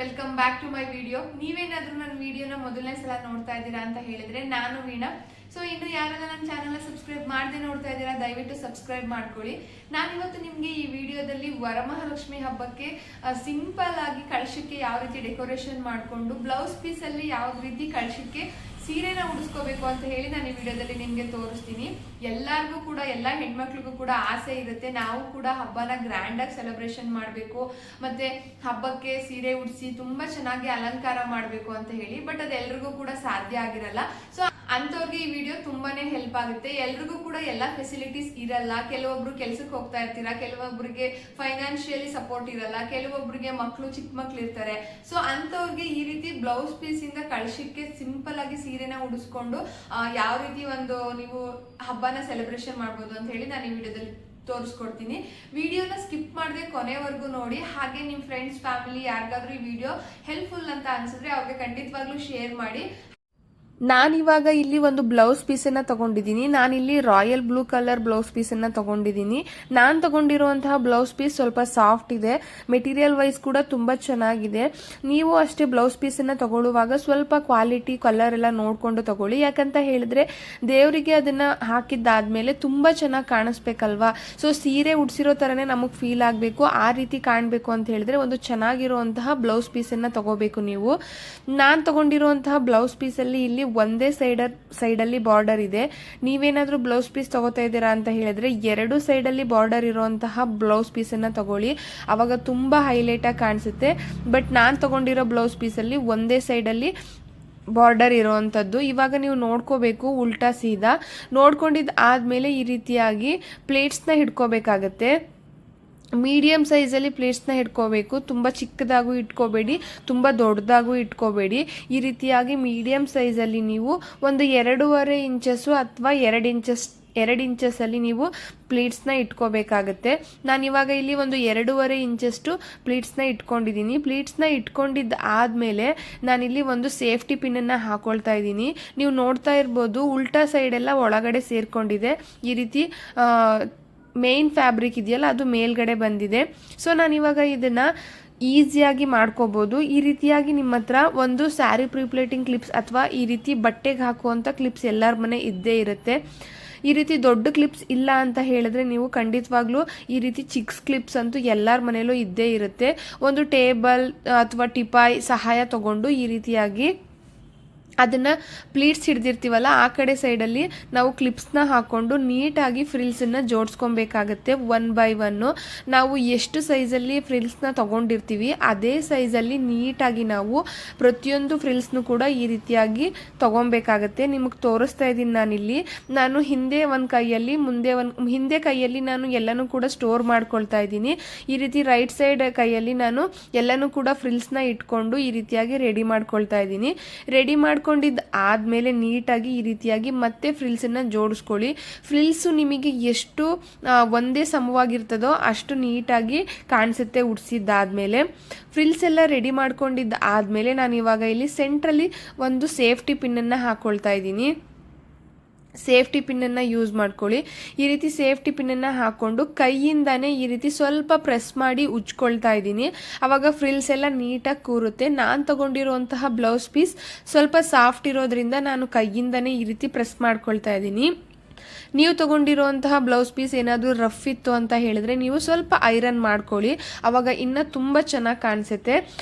Welcome back to my video. ನೀವೇನಾದ್ರೂ ನನ್ನ ವಿಡಿಯೋನ ಮೊದಲನೇ ಸಲ ನೋಡ್ತಾ ಇದ್ದೀರಾ ಅಂತ ಹೇಳಿದ್ರೆ ನಾನು ವೀಣಾ. ಸೊ ಇನ್ನು ಯಾರೆಲ್ಲ ನನ್ನ ಚಾನಲ್ನ ಸಬ್ಸ್ಕ್ರೈಬ್ ಮಾಡದೆ ನೋಡ್ತಾ ಇದ್ದೀರಾ ದಯವಿಟ್ಟು ಸಬ್ಸ್ಕ್ರೈಬ್ ಮಾಡ್ಕೊಳ್ಳಿ. ನಾನಿವತ್ತು ನಿಮಗೆ ಈ ವಿಡಿಯೋದಲ್ಲಿ ವರಮಹಾಲಕ್ಷ್ಮಿ ಹಬ್ಬಕ್ಕೆ ಸಿಂಪಲ್ ಆಗಿ ಕಳಶಕ್ಕೆ ಯಾವ ರೀತಿ ಡೆಕೋರೇಷನ್ ಮಾಡಿಕೊಂಡು ಬ್ಲೌಸ್ ಪೀಸಲ್ಲಿ ಯಾವ ರೀತಿ ಕಳಶಕ್ಕೆ ಸೀರೆನ ಉಡಿಸ್ಕೋಬೇಕು ಅಂತ ಹೇಳಿ ನಾನು ಈ ವಿಡಿಯೋದಲ್ಲಿ ನಿಮಗೆ ತೋರಿಸ್ತೀನಿ. ಎಲ್ಲರಿಗೂ ಕೂಡ ಎಲ್ಲ ಹೆಣ್ಮಕ್ಳಿಗೂ ಕೂಡ ಆಸೆ ಇರುತ್ತೆ, ನಾವು ಕೂಡ ಹಬ್ಬನ ಗ್ರ್ಯಾಂಡಾಗಿ ಸೆಲೆಬ್ರೇಷನ್ ಮಾಡಬೇಕು ಮತ್ತೆ ಹಬ್ಬಕ್ಕೆ ಸೀರೆ ಉಡಿಸಿ ತುಂಬಾ ಚೆನ್ನಾಗಿ ಅಲಂಕಾರ ಮಾಡಬೇಕು ಅಂತ ಹೇಳಿ. ಬಟ್ ಅದೆಲ್ರಿಗೂ ಕೂಡ ಸಾಧ್ಯ ಆಗಿರಲ್ಲ. ಸೊ ಅಂಥವ್ರಿಗೆ ಈ ವಿಡಿಯೋ ತುಂಬಾನೇ ಹೆಲ್ಪ್ ಆಗುತ್ತೆ. ಎಲ್ರಿಗೂ ಕೂಡ ಎಲ್ಲ ಫೆಸಿಲಿಟೀಸ್ ಇರಲ್ಲ. ಕೆಲವೊಬ್ರು ಕೆಲ್ಸಕ್ಕೆ ಹೋಗ್ತಾ ಇರ್ತೀರಾ, ಕೆಲವೊಬ್ರಿಗೆ ಫೈನಾನ್ಷಿಯಲಿ ಸಪೋರ್ಟ್ ಇರಲ್ಲ, ಕೆಲವೊಬ್ರಿಗೆ ಮಕ್ಕಳು ಚಿಕ್ಕ ಮಕ್ಳು ಇರ್ತಾರೆ. ಸೊ ಅಂಥವ್ರಿಗೆ ಈ ರೀತಿ ಬ್ಲೌಸ್ ಪೀಸ್ ಇಂದ ಕಳಶಕ್ಕೆ ಸಿಂಪಲ್ ಆಗಿ ಸೀರೆನ ಉಡಿಸ್ಕೊಂಡು ಯಾವ ರೀತಿ ಒಂದು ನೀವು ಹಬ್ಬನ ಸೆಲೆಬ್ರೇಷನ್ ಮಾಡ್ಬೋದು ಅಂತ ಹೇಳಿ ನಾನು ಈ ವಿಡಿಯೋದಲ್ಲಿ ತೋರಿಸ್ಕೊಡ್ತೀನಿ. ವಿಡಿಯೋನ ಸ್ಕಿಪ್ ಮಾಡದೆ ಕೊನೆವರೆಗೂ ನೋಡಿ. ಹಾಗೆ ನಿಮ್ಮ ಫ್ರೆಂಡ್ಸ್ ಫ್ಯಾಮಿಲಿ ಯಾರಿಗಾದ್ರೂ ಈ ವಿಡಿಯೋ ಹೆಲ್ಪ್ಫುಲ್ ಅಂತ ಅನ್ಸಿದ್ರೆ ಅವ್ರಿಗೆ ಖಂಡಿತವಾಗ್ಲೂ ಶೇರ್ ಮಾಡಿ. ನಾನಿವಾಗ ಇಲ್ಲಿ ಒಂದು ಬ್ಲೌಸ್ ಪೀಸನ್ನು ತಗೊಂಡಿದ್ದೀನಿ. ನಾನಿಲ್ಲಿ ರಾಯಲ್ ಬ್ಲೂ ಕಲರ್ ಬ್ಲೌಸ್ ಪೀಸನ್ನು ತಗೊಂಡಿದ್ದೀನಿ. ನಾನು ತಗೊಂಡಿರುವಂತಹ ಬ್ಲೌಸ್ ಪೀಸ್ ಸ್ವಲ್ಪ ಸಾಫ್ಟ್ ಇದೆ, ಮೆಟೀರಿಯಲ್ ವೈಸ್ ಕೂಡ ತುಂಬ ಚೆನ್ನಾಗಿದೆ. ನೀವು ಅಷ್ಟೇ ಬ್ಲೌಸ್ ಪೀಸನ್ನು ತಗೊಳ್ಳುವಾಗ ಸ್ವಲ್ಪ ಕ್ವಾಲಿಟಿ ಕಲರ್ ಎಲ್ಲ ನೋಡಿಕೊಂಡು ತಗೊಳ್ಳಿ. ಯಾಕಂತ ಹೇಳಿದ್ರೆ ದೇವರಿಗೆ ಅದನ್ನು ಹಾಕಿದ್ದಾದ್ಮೇಲೆ ತುಂಬ ಚೆನ್ನಾಗಿ ಕಾಣಿಸ್ಬೇಕಲ್ವಾ. ಸೊ ಸೀರೆ ಉಡ್ಸಿರೋ ಥರನೇ ನಮಗೆ ಫೀಲ್ ಆಗಬೇಕು, ಆ ರೀತಿ ಕಾಣಬೇಕು ಅಂತ ಹೇಳಿದ್ರೆ ಒಂದು ಚೆನ್ನಾಗಿರುವಂತಹ ಬ್ಲೌಸ್ ಪೀಸನ್ನು ತಗೋಬೇಕು ನೀವು. ನಾನು ತಗೊಂಡಿರುವಂತಹ ಬ್ಲೌಸ್ ಪೀಸಲ್ಲಿ ಇಲ್ಲಿ ಒಂದೇ ಸೈಡಲ್ಲಿ ಬಾರ್ಡರ್ ಇದೆ. ನೀವೇನಾದ್ರೂ ಬ್ಲೌಸ್ ಪೀಸ್ ತಗೋತಾ ಇದ್ದೀರಾ ಅಂತ ಹೇಳಿದ್ರೆ ಎರಡು ಸೈಡಲ್ಲಿ ಬಾರ್ಡರ್ ಇರುವಂತಹ ಬ್ಲೌಸ್ ಪೀಸನ್ನು ತಗೊಳ್ಳಿ, ಅವಾಗ ತುಂಬಾ ಹೈಲೈಟ್ ಆಗಿ ಕಾಣಿಸುತ್ತೆ. ಬಟ್ ನಾನು ತಗೊಂಡಿರೋ ಬ್ಲೌಸ್ ಪೀಸಲ್ಲಿ ಒಂದೇ ಸೈಡಲ್ಲಿ ಬಾರ್ಡರ್ ಇರೋವಂಥದ್ದು. ಇವಾಗ ನೀವು ನೋಡ್ಕೋಬೇಕು, ಉಲ್ಟಾ ಸೀದಾ ನೋಡ್ಕೊಂಡಿದ್ದು ಆದಮೇಲೆ ಈ ರೀತಿಯಾಗಿ ಪ್ಲೇಟ್ಸ್ನ ಹಿಡ್ಕೋಬೇಕಾಗತ್ತೆ. ಮೀಡಿಯಮ್ ಸೈಜಲ್ಲಿ ಪ್ಲೇಟ್ಸ್ನ ಇಟ್ಕೋಬೇಕು. ತುಂಬ ಚಿಕ್ಕದಾಗೂ ಇಟ್ಕೋಬೇಡಿ, ತುಂಬ ದೊಡ್ಡದಾಗೂ ಇಟ್ಕೋಬೇಡಿ. ಈ ರೀತಿಯಾಗಿ ಮೀಡಿಯಮ್ ಸೈಜಲ್ಲಿ ನೀವು ಒಂದು 2.5 ಇಂಚಸ್ಸು ಅಥವಾ 2 ಇಂಚಸ್ಸಲ್ಲಿ ನೀವು ಪ್ಲೀಟ್ಸ್ನ ಇಟ್ಕೋಬೇಕಾಗತ್ತೆ. ನಾನಿವಾಗ ಇಲ್ಲಿ ಒಂದು 2.5 ಇಂಚಷ್ಟು ಪ್ಲೀಟ್ಸ್ನ ಇಟ್ಕೊಂಡಿದ್ದೀನಿ. ಪ್ಲೀಟ್ಸ್ನ ಇಟ್ಕೊಂಡಿದ್ದು ಆದಮೇಲೆ ನಾನಿಲ್ಲಿ ಒಂದು ಸೇಫ್ಟಿ ಪಿನ್ನನ್ನು ಹಾಕೊಳ್ತಾ ಇದ್ದೀನಿ. ನೀವು ನೋಡ್ತಾ ಇರ್ಬೋದು, ಉಲ್ಟಾ ಸೈಡೆಲ್ಲ ಒಳಗಡೆ ಸೇರ್ಕೊಂಡಿದೆ. ಈ ರೀತಿ ಮೇನ್ ಫ್ಯಾಬ್ರಿಕ್ ಇದೆಯಲ್ಲ ಅದು ಮೇಲ್ಗಡೆ ಬಂದಿದೆ. ಸೊ ನಾನಿವಾಗ ಇದನ್ನು ಈಸಿಯಾಗಿ ಮಾಡ್ಕೋಬೋದು. ಈ ರೀತಿಯಾಗಿ ನಿಮ್ಮ ಹತ್ರ ಒಂದು ಸ್ಯಾರಿ ಪ್ರೀಪ್ಲೇಟಿಂಗ್ ಕ್ಲಿಪ್ಸ್ ಅಥವಾ ಈ ರೀತಿ ಬಟ್ಟೆಗೆ ಹಾಕುವಂಥ ಕ್ಲಿಪ್ಸ್ ಎಲ್ಲರ ಮನೆ ಇದ್ದೇ ಇರುತ್ತೆ. ಈ ರೀತಿ ದೊಡ್ಡ ಕ್ಲಿಪ್ಸ್ ಇಲ್ಲ ಅಂತ ಹೇಳಿದ್ರೆ ನೀವು ಖಂಡಿತವಾಗ್ಲೂ ಈ ರೀತಿ ಚಿಕ್ಸ್ ಕ್ಲಿಪ್ಸ್ ಅಂತೂ ಎಲ್ಲರ ಮನೆಯಲ್ಲೂ ಇದ್ದೇ ಇರುತ್ತೆ. ಒಂದು ಟೇಬಲ್ ಅಥವಾ ಟಿಪಾಯ್ ಸಹಾಯ ತಗೊಂಡು ಈ ರೀತಿಯಾಗಿ ಅದನ್ನು ಪ್ಲೀಟ್ಸ್ ಹಿಡ್ದಿರ್ತೀವಲ್ಲ ಆ ಕಡೆ ಸೈಡಲ್ಲಿ ನಾವು ಕ್ಲಿಪ್ಸ್ನ ಹಾಕ್ಕೊಂಡು ನೀಟಾಗಿ ಫ್ರಿಲ್ಸನ್ನು ಜೋಡಿಸ್ಕೊಬೇಕಾಗತ್ತೆ. 1 by 1 ನಾವು ಎಷ್ಟು ಸೈಜಲ್ಲಿ ಫ್ರಿಲ್ಸ್ನ ತೊಗೊಂಡಿರ್ತೀವಿ ಅದೇ ಸೈಜಲ್ಲಿ ನೀಟಾಗಿ ನಾವು ಪ್ರತಿಯೊಂದು ಫ್ರಿಲ್ಸ್ನು ಕೂಡ ಈ ರೀತಿಯಾಗಿ ತೊಗೊಬೇಕಾಗತ್ತೆ. ನಿಮಗೆ ತೋರಿಸ್ತಾ ಇದ್ದೀನಿ ನಾನಿಲ್ಲಿ. ನಾನು ಹಿಂದೆ ಒಂದು ಕೈಯಲ್ಲಿ ಹಿಂದೆ ಕೈಯಲ್ಲಿ ನಾನು ಎಲ್ಲನೂ ಕೂಡ ಸ್ಟೋರ್ ಮಾಡ್ಕೊಳ್ತಾ ಇದ್ದೀನಿ. ಈ ರೀತಿ ರೈಟ್ ಸೈಡ್ ಕೈಯಲ್ಲಿ ನಾನು ಎಲ್ಲನೂ ಕೂಡ ಫ್ರಿಲ್ಸ್ನ ಇಟ್ಕೊಂಡು ಈ ರೀತಿಯಾಗಿ ರೆಡಿ ಮಾಡ್ಕೊಳ್ತಾ ಇದ್ದೀನಿ. ರೆಡಿ ಮಾಡ್ಕೊಂಡಿದ್ದು ಆದಮೇಲೆ ನೀಟಾಗಿ ಈ ರೀತಿಯಾಗಿ ಮತ್ತೆ ಫ್ರಿಲ್ಸನ್ನು ಜೋಡಿಸ್ಕೊಳ್ಳಿ. ಫ್ರಿಲ್ಸು ನಿಮಗೆ ಎಷ್ಟು ಒಂದೇ ಸಮವಾಗಿರ್ತದೋ ಅಷ್ಟು ನೀಟಾಗಿ ಕಾಣಿಸುತ್ತೆ ಉಡಿಸಿದ್ದಾದ್ಮೇಲೆ. ಫ್ರಿಲ್ಸ್ ಎಲ್ಲ ರೆಡಿ ಮಾಡ್ಕೊಂಡಿದ್ದು ಆದಮೇಲೆ ನಾನು ಇವಾಗ ಇಲ್ಲಿ ಸೆಂಟ್ರಲ್ಲಿ ಒಂದು ಸೇಫ್ಟಿ ಪಿನ್ನನ್ನು ಹಾಕ್ಕೊಳ್ತಾ ಇದ್ದೀನಿ. ಸೇಫ್ಟಿ ಪಿನ್ನನ್ನು ಯೂಸ್ ಮಾಡ್ಕೊಳ್ಳಿ. ಈ ರೀತಿ ಸೇಫ್ಟಿ ಪಿನ್ನನ್ನು ಹಾಕ್ಕೊಂಡು ಕೈಯಿಂದಾನೇ ಈ ರೀತಿ ಸ್ವಲ್ಪ ಪ್ರೆಸ್ ಮಾಡಿ ಉಜ್ಕೊಳ್ತಾ ಇದ್ದೀನಿ. ಆವಾಗ ಫ್ರಿಲ್ಸ್ ಎಲ್ಲ ನೀಟಾಗಿ ಕೂರುತ್ತೆ. ನಾನು ತಗೊಂಡಿರುವಂತಹ ಬ್ಲೌಸ್ ಪೀಸ್ ಸ್ವಲ್ಪ ಸಾಫ್ಟ್ ಇರೋದ್ರಿಂದ ನಾನು ಕೈಯಿಂದಾನೇ ಈ ರೀತಿ ಪ್ರೆಸ್ ಮಾಡ್ಕೊಳ್ತಾ ಇದ್ದೀನಿ. ನೀವು ತಗೊಂಡಿರುವಂತಹ ಬ್ಲೌಸ್ ಪೀಸ್ ಏನಾದರೂ ರಫ್ ಇತ್ತು ಅಂತ ಹೇಳಿದ್ರೆ ನೀವು ಸ್ವಲ್ಪ ಐರನ್ ಮಾಡ್ಕೊಳ್ಳಿ, ಅವಾಗ ಇನ್ನೂ ತುಂಬ ಚೆನ್ನಾಗಿ ಕಾಣಿಸುತ್ತೆ.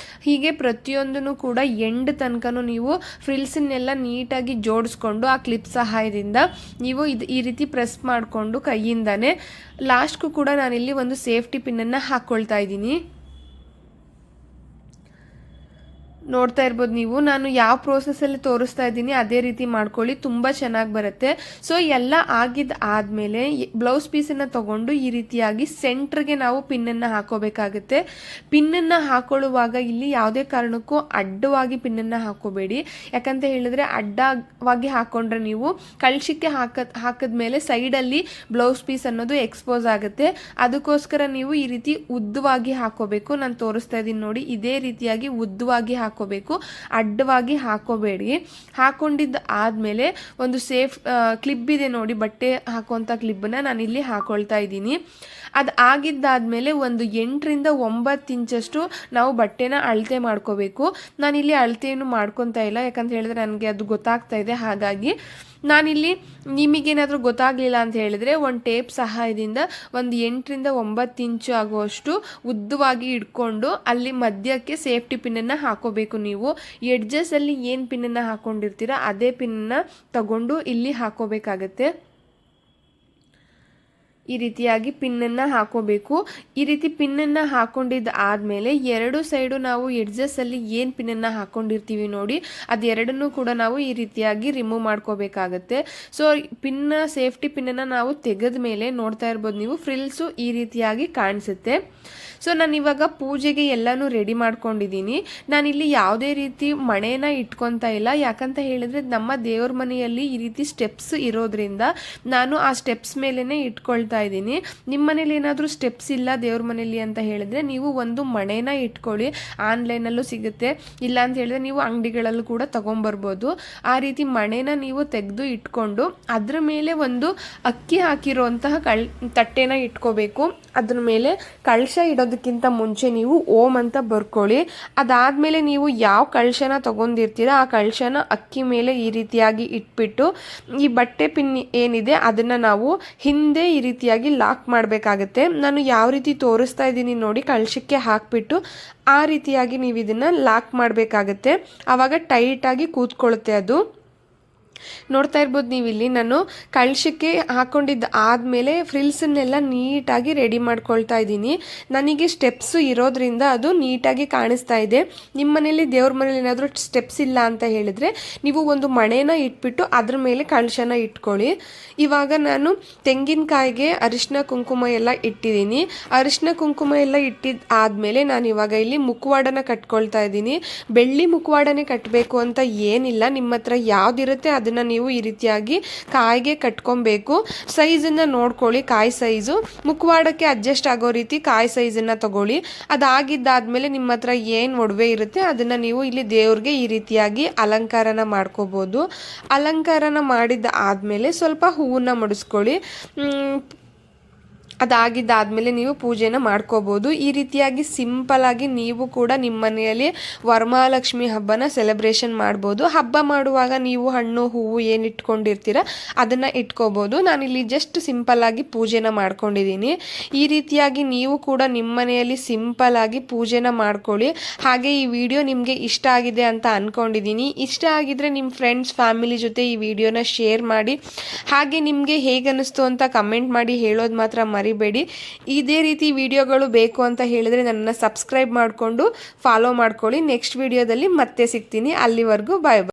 ಹೀಗೆ ಪ್ರತಿಯೊಂದನ್ನು ಕೂಡ ಎಂಡ್ ತನಕನೂ ನೀವು ಫ್ರಿಲ್ಸನ್ನೆಲ್ಲ ನೀಟಾಗಿ ಜೋಡಿಸ್ಕೊಂಡು ಆ ಕ್ಲಿಪ್ ಸಹಾಯದಿಂದ ನೀವು ಈ ರೀತಿ ಪ್ರೆಸ್ ಮಾಡಿಕೊಂಡು ಕೈಯಿಂದಾನೆ ಲಾಸ್ಟ್ಗೂ ಕೂಡ ನಾನಿಲ್ಲಿ ಒಂದು ಸೇಫ್ಟಿ ಪಿನ್ನನ್ನು ಹಾಕ್ಕೊಳ್ತಾ ಇದ್ದೀನಿ. ನೋಡ್ತಾ ಇರ್ಬೋದು ನೀವು, ನಾನು ಯಾವ ಪ್ರೋಸೆಸ್ಸಲ್ಲಿ ತೋರಿಸ್ತಾ ಇದ್ದೀನಿ ಅದೇ ರೀತಿ ಮಾಡ್ಕೊಳ್ಳಿ, ತುಂಬ ಚೆನ್ನಾಗಿ ಬರುತ್ತೆ. ಸೊ ಎಲ್ಲ ಆಗಿದ್ದು ಆದಮೇಲೆ ಬ್ಲೌಸ್ ಪೀಸನ್ನು ತಗೊಂಡು ಈ ರೀತಿಯಾಗಿ ಸೆಂಟ್ರಿಗೆ ನಾವು ಪಿನ್ನನ್ನು ಹಾಕೋಬೇಕಾಗುತ್ತೆ. ಪಿನ್ನನ್ನು ಹಾಕೊಳ್ಳುವಾಗ ಇಲ್ಲಿ ಯಾವುದೇ ಕಾರಣಕ್ಕೂ ಅಡ್ಡವಾಗಿ ಪಿನ್ನನ್ನು ಹಾಕೋಬೇಡಿ. ಯಾಕಂತ ಹೇಳಿದ್ರೆ ಅಡ್ಡವಾಗಿ ಹಾಕೊಂಡ್ರೆ ನೀವು ಕಳ್ಶಕ್ಕೆ ಹಾಕಿದ್ಮೇಲೆ ಸೈಡಲ್ಲಿ ಬ್ಲೌಸ್ ಪೀಸ್ ಅನ್ನೋದು ಎಕ್ಸ್ಪೋಸ್ ಆಗುತ್ತೆ. ಅದಕ್ಕೋಸ್ಕರ ನೀವು ಈ ರೀತಿ ಉದ್ದವಾಗಿ ಹಾಕೋಬೇಕು. ನಾನು ತೋರಿಸ್ತಾ ಇದ್ದೀನಿ ನೋಡಿ, ಇದೇ ರೀತಿಯಾಗಿ ಉದ್ದವಾಗಿ ಹಾಕೋಬೇಕು. ಹಾಕೋಬೇಕು, ಅಡ್ಡವಾಗಿ ಹಾಕೋಬೇಡಿ. ಹಾಕೊಂಡಿದ್ದು ಆದಮೇಲೆ ಒಂದು ಸೇಫ್ ಕ್ಲಿಪ್ ಇದೆ ನೋಡಿ, ಬಟ್ಟೆ ಹಾಕುವಂಥ ಕ್ಲಿಪ್ಪನ್ನು ನಾನಿಲ್ಲಿ ಹಾಕೊಳ್ತಾ ಇದ್ದೀನಿ. ಅದು ಆಗಿದ್ದಾದಮೇಲೆ ಒಂದು 8ರಿಂದ 9 ಇಂಚಷ್ಟು ನಾವು ಬಟ್ಟೆನ ಅಳತೆ ಮಾಡ್ಕೋಬೇಕು. ನಾನಿಲ್ಲಿ ಅಳತೆಯನ್ನು ಮಾಡ್ಕೊತಾ ಇಲ್ಲ, ಯಾಕಂತ ಹೇಳಿದ್ರೆ ನನಗೆ ಅದು ಗೊತ್ತಾಗ್ತಾ ಇದೆ. ಹಾಗಾಗಿ ನಾನಿಲ್ಲಿ ನಿಮಗೇನಾದರೂ ಗೊತ್ತಾಗಲಿಲ್ಲ ಅಂತ ಹೇಳಿದರೆ ಒಂದು ಟೇಪ್ ಸಹಾಯದಿಂದ ಒಂದು 8ರಿಂದ 9 ಇಂಚು ಆಗುವಷ್ಟು ಉದ್ದವಾಗಿ ಇಟ್ಕೊಂಡು ಅಲ್ಲಿ ಮಧ್ಯಕ್ಕೆ ಸೇಫ್ಟಿ ಪಿನ್ನನ್ನು ಹಾಕೋಬೇಕು. ನೀವು ಎಡ್ಜಸ್ಸಲ್ಲಿ ಏನು ಪಿನ್ನನ್ನು ಹಾಕ್ಕೊಂಡಿರ್ತೀರ ಅದೇ ಪಿನ್ನನ್ನು ತಗೊಂಡು ಇಲ್ಲಿ ಹಾಕೋಬೇಕಾಗತ್ತೆ. ಈ ರೀತಿಯಾಗಿ ಪಿನ್ನನ್ನು ಹಾಕೋಬೇಕು. ಈ ರೀತಿ ಪಿನ್ನನ್ನು ಹಾಕೊಂಡಿದ್ದು ಆದಮೇಲೆ 2 ಸೈಡು ನಾವು ಎಡ್ಜಸ್ಸಲ್ಲಿ ಏನು ಪಿನ್ನನ್ನು ಹಾಕ್ಕೊಂಡಿರ್ತೀವಿ ನೋಡಿ, ಅದೆರಡನ್ನೂ ಕೂಡ ನಾವು ಈ ರೀತಿಯಾಗಿ ರಿಮೂವ್ ಮಾಡ್ಕೋಬೇಕಾಗತ್ತೆ. ಸೊ ಸೇಫ್ಟಿ ಪಿನ್ನನ್ನು ನಾವು ತೆಗೆದ ಮೇಲೆ ನೋಡ್ತಾ ಇರ್ಬೋದು ನೀವು, ಫ್ರಿಲ್ಸು ಈ ರೀತಿಯಾಗಿ ಕಾಣಿಸುತ್ತೆ. ಸೊ ನಾನು ಇವಾಗ ಪೂಜೆಗೆ ಎಲ್ಲನೂ ರೆಡಿ ಮಾಡ್ಕೊಂಡಿದ್ದೀನಿ. ನಾನಿಲ್ಲಿ ಯಾವುದೇ ರೀತಿ ಮಣೆನ ಇಟ್ಕೊತಾ ಇಲ್ಲ, ಯಾಕಂತ ಹೇಳಿದರೆ ನಮ್ಮ ದೇವ್ರ ಮನೆಯಲ್ಲಿ ಈ ರೀತಿ ಸ್ಟೆಪ್ಸ್ ಇರೋದ್ರಿಂದ ನಾನು ಆ ಸ್ಟೆಪ್ಸ್ ಮೇಲೇ ಇಟ್ಕೊಳ್ತಾ ಇದ್ದೀನಿ. ನಿಮ್ಮ ಮನೇಲಿ ಏನಾದರೂ ಸ್ಟೆಪ್ಸ್ ಇಲ್ಲ ದೇವ್ರ ಮನೇಲಿ ಅಂತ ಹೇಳಿದ್ರೆ ನೀವು ಒಂದು ಮಣೆನ ಇಟ್ಕೊಳ್ಳಿ, ಆನ್ಲೈನಲ್ಲೂ ಸಿಗುತ್ತೆ, ಇಲ್ಲ ಅಂತ ಹೇಳಿದ್ರೆ ನೀವು ಅಂಗಡಿಗಳಲ್ಲೂ ಕೂಡ ತೊಗೊಂಬರ್ಬೋದು. ಆ ರೀತಿ ಮಣೆನ ನೀವು ತೆಗೆದು ಇಟ್ಕೊಂಡು ಅದ್ರ ಮೇಲೆ ಒಂದು ಅಕ್ಕಿ ಹಾಕಿರೋಂತಹ ತಟ್ಟೆನ ಇಟ್ಕೋಬೇಕು. ಅದ್ರ ಮೇಲೆ ಕಳಶ ಇಡೋದಕ್ಕಿಂತ ಮುಂಚೆ ನೀವು ಓಂ ಅಂತ ಬರ್ಕೊಳ್ಳಿ. ಅದಾದಮೇಲೆ ನೀವು ಯಾವ ಕಳಶನ ತೊಗೊಂಡಿರ್ತೀರ ಆ ಕಳಶನ ಅಕ್ಕಿ ಮೇಲೆ ಈ ರೀತಿಯಾಗಿ ಇಟ್ಬಿಟ್ಟು ಈ ಬಟ್ಟೆ ಪಿನ್ ಏನಿದೆ ಅದನ್ನು ನಾವು ಹಿಂದೆ ಈ ರೀತಿಯಾಗಿ ಲಾಕ್ ಮಾಡಬೇಕಾಗತ್ತೆ. ನಾನು ಯಾವ ರೀತಿ ತೋರಿಸ್ತಾ ಇದ್ದೀನಿ ನೋಡಿ, ಕಳಶಕ್ಕೆ ಹಾಕಿಬಿಟ್ಟು ಆ ರೀತಿಯಾಗಿ ನೀವು ಇದನ್ನು ಲಾಕ್ ಮಾಡಬೇಕಾಗತ್ತೆ. ಆವಾಗ ಟೈಟಾಗಿ ಕೂತ್ಕೊಳ್ಳುತ್ತೆ ಅದು. ನೋಡ್ತಾ ಇರ್ಬೋದು ನೀವು ಇಲ್ಲಿ ನಾನು ಕಳಶಕ್ಕೆ ಹಾಕ್ಕೊಂಡಿದ್ದು ಆದಮೇಲೆ ಫ್ರಿಲ್ಸನ್ನೆಲ್ಲ ನೀಟಾಗಿ ರೆಡಿ ಮಾಡ್ಕೊಳ್ತಾ ಇದ್ದೀನಿ. ನನಗೆ ಸ್ಟೆಪ್ಸು ಇರೋದ್ರಿಂದ ಅದು ನೀಟಾಗಿ ಕಾಣಿಸ್ತಾ ಇದೆ. ನಿಮ್ಮ ಮನೇಲಿ ದೇವ್ರ ಮನೇಲಿ ಏನಾದರೂ ಸ್ಟೆಪ್ಸ್ ಇಲ್ಲ ಅಂತ ಹೇಳಿದರೆ ನೀವು ಒಂದು ಮಣೆನ ಇಟ್ಬಿಟ್ಟು ಅದ್ರ ಮೇಲೆ ಕಳಶನ ಇಟ್ಕೊಳ್ಳಿ. ಇವಾಗ ನಾನು ತೆಂಗಿನಕಾಯಿಗೆ ಅರಿಶಿನ ಕುಂಕುಮ ಎಲ್ಲ ಇಟ್ಟಿದ್ದೀನಿ. ಅರಿಶಿನ ಕುಂಕುಮ ಎಲ್ಲ ಇಟ್ಟಿದ್ದು ಆದಮೇಲೆ ನಾನು ಇವಾಗ ಇಲ್ಲಿ ಮುಖವಾಡನ ಕಟ್ಕೊಳ್ತಾ ಇದ್ದೀನಿ. ಬೆಳ್ಳಿ ಮುಖವಾಡನೇ ಕಟ್ಟಬೇಕು ಅಂತ ಏನಿಲ್ಲ, ನಿಮ್ಮ ಹತ್ರ ಯಾವುದಿರುತ್ತೆ ಅದನ್ನು ನೀವು ಈ ರೀತಿಯಾಗಿ ಕಾಯಿಗೆ ಕಟ್ಕೊಬೇಕು. ಸೈಜನ್ನು ನೋಡ್ಕೊಳ್ಳಿ, ಕಾಯಿ ಸೈಜು ಮುಖವಾಡಕ್ಕೆ ಅಡ್ಜಸ್ಟ್ ಆಗೋ ರೀತಿ ಕಾಯಿ ಸೈಜನ್ನು ತಗೊಳ್ಳಿ. ಅದಾಗಿದ್ದಾದ್ಮೇಲೆ ನಿಮ್ಮ ಹತ್ರ ಏನು ಒಡವೆ ಇರುತ್ತೆ ಅದನ್ನು ನೀವು ಇಲ್ಲಿ ದೇವ್ರಿಗೆ ಈ ರೀತಿಯಾಗಿ ಅಲಂಕಾರನ ಮಾಡ್ಕೋಬೋದು. ಅಲಂಕಾರನ ಮಾಡಿದ ಆದಮೇಲೆ ಸ್ವಲ್ಪ ಹೂವನ್ನ ಮುಡಿಸ್ಕೊಳ್ಳಿ. ಅದಾಗಿದ್ದಾದಮೇಲೆ ನೀವು ಪೂಜೆನ ಮಾಡ್ಕೋಬೋದು. ಈ ರೀತಿಯಾಗಿ ಸಿಂಪಲಾಗಿ ನೀವು ಕೂಡ ನಿಮ್ಮ ಮನೆಯಲ್ಲಿ ವರಮಹಾಲಕ್ಷ್ಮಿ ಹಬ್ಬನ ಸೆಲೆಬ್ರೇಷನ್ ಮಾಡ್ಬೋದು. ಹಬ್ಬ ಮಾಡುವಾಗ ನೀವು ಹಣ್ಣು ಹೂವು ಏನು ಇಟ್ಕೊಂಡಿರ್ತೀರ ಅದನ್ನು ಇಟ್ಕೋಬೋದು. ನಾನಿಲ್ಲಿ ಜಸ್ಟ್ ಸಿಂಪಲ್ಲಾಗಿ ಪೂಜೆನ ಮಾಡ್ಕೊಂಡಿದ್ದೀನಿ. ಈ ರೀತಿಯಾಗಿ ನೀವು ಕೂಡ ನಿಮ್ಮ ಮನೆಯಲ್ಲಿ ಸಿಂಪಲ್ಲಾಗಿ ಪೂಜೆನ ಮಾಡ್ಕೊಳ್ಳಿ. ಹಾಗೆ ಈ ವಿಡಿಯೋ ನಿಮಗೆ ಇಷ್ಟ ಆಗಿದೆ ಅಂತ ಅಂದ್ಕೊಂಡಿದ್ದೀನಿ. ಇಷ್ಟ ಆಗಿದ್ರೆ ನಿಮ್ಮ ಫ್ರೆಂಡ್ಸ್ ಫ್ಯಾಮಿಲಿ ಜೊತೆ ಈ ವಿಡಿಯೋನ ಶೇರ್ ಮಾಡಿ. ಹಾಗೆ ನಿಮಗೆ ಹೇಗೆ ಅನ್ನಿಸ್ತು ಅಂತ ಕಮೆಂಟ್ ಮಾಡಿ ಹೇಳೋದು ಮಾತ್ರ ಮರಿಬೇಡಿ. ಇದೇ ರೀತಿ ವಿಡಿಯೋಗಳು ಬೇಕು ಅಂತ ಹೇಳಿದರೆ ನನ್ನನ್ನು ಸಬ್ಸ್ಕ್ರೈಬ್ ಮಾಡಿಕೊಂಡು ಫಾಲೋ ಮಾಡ್ಕೊಳ್ಳಿ. ನೆಕ್ಸ್ಟ್ ವಿಡಿಯೋದಲ್ಲಿ ಮತ್ತೆ ಸಿಗ್ತೀನಿ. ಅಲ್ಲಿವರೆಗೂ ಬಾಯ್ ಬಾಯ್.